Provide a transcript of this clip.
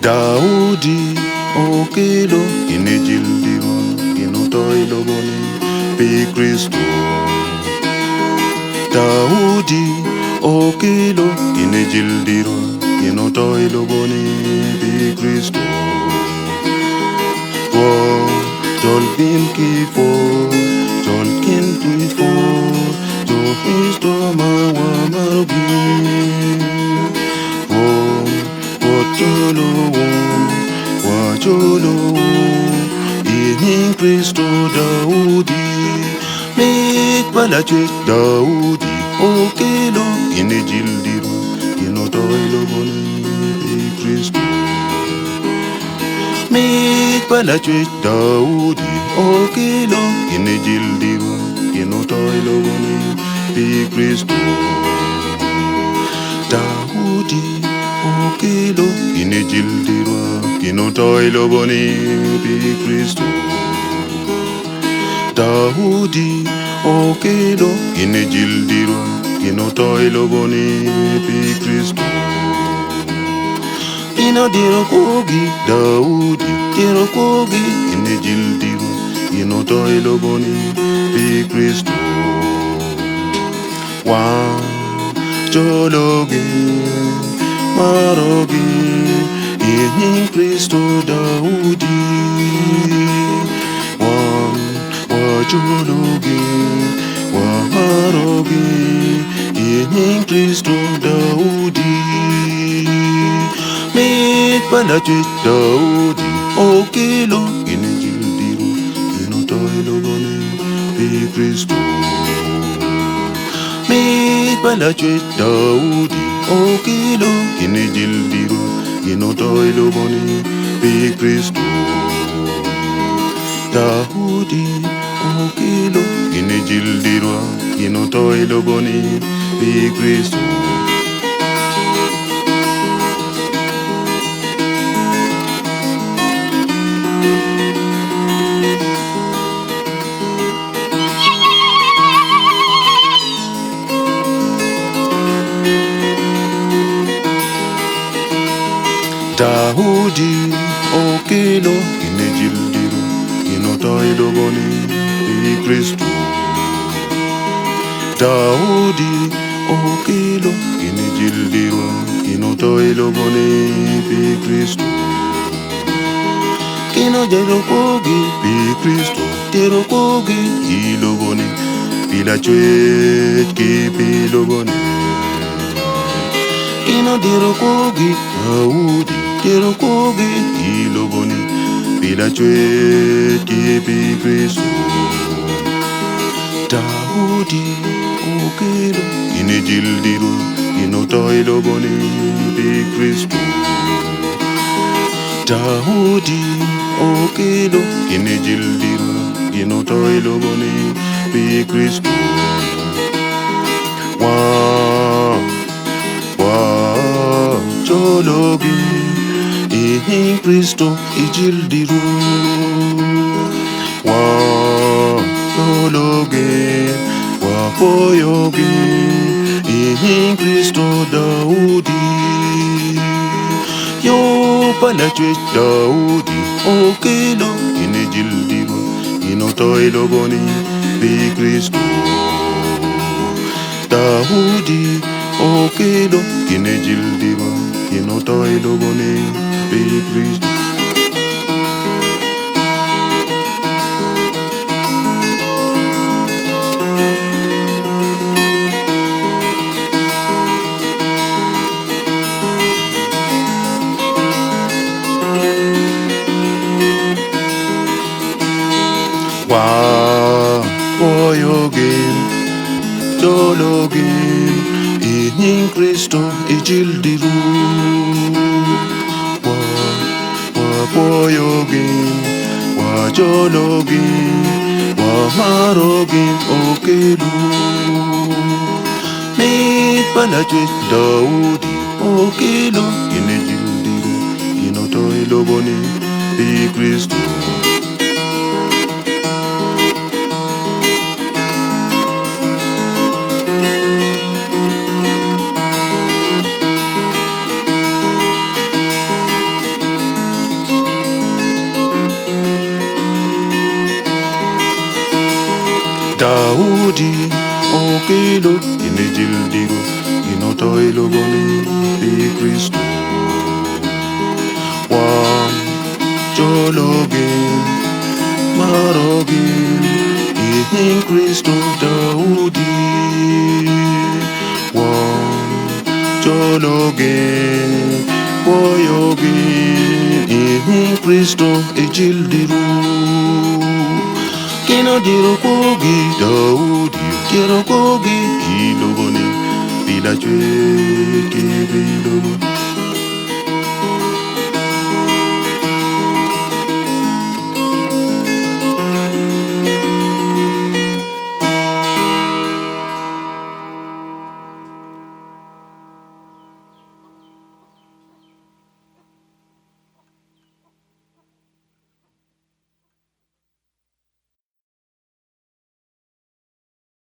Daudi okelo inejildiwa inotoiloboni pi Kristo. Daudi okelo inejildiwa inotoiloboni pi Kristo. Jolkin kifo, jolkin tuifo, jo Kristo mawamarugi. Wajolo, in Kristo Daudi, make balachwe Daudi, okelo inejildiwa inotoiloboni pi Kristo. Make balachwe Daudi, okelo inejildiwa inotoiloboni pi Kristo. Daudi okelo inejildiwa inotoiloboni pi Kristo. Daudi okelo inejildiwa inotoiloboni pi Kristo. Inodiro kogi Daudi diro kogi inejildiwa inotoiloboni pi Kristo. Jologi marogi in Kristo Daudi. Wajologi marogi in Kristo Daudi. Make balachwe Daudi okelo inejildiwa inotoiloboni pi Kristo. Make balachwe Daudi okelo inejildiwa inotoiloboni pi Kristo. Daudi okelo inejildiwa inotoiloboni pi Kristo. Daudi okelo inejildiwa inotoiloboni pi Kristo. Daudi okelo inejildiwa inotoiloboni pi Kristo. Kino jero kogi pi Kristo, jero kogi iloboni, pilachwet ki piloboni. Kino jero kogi Daudi diro kogi iloboni, pilachwet ki pi Kristo. Daudi okelo inejildiwa inotoiloboni pi Kristo. Daudi okelo inejildiwa inotoiloboni pi Kristo. Jologi in Kristo ijildiru. Jologi poyogi in Kristo Daudi. Yo balachwe Daudi okelo inejildiwa inotoiloboni pi Kristo. Daudi okelo inejildiwa inotoiloboni pi Kristo. Poyogin, jologin in Kristo ijildiru. Poyogin, jologin, marogin okelu. Make balachwe Daudi okelo inejildiru inotoiloboni pi Kristo. okelo inejildigo inoto iloboni pi Kristo wan jologe maroge in Kristo Daudi wan jologe woyoge in Kristo ejildiru kino jiro kogi Daudi jiro kogi iloboni bila chwe ke bilobo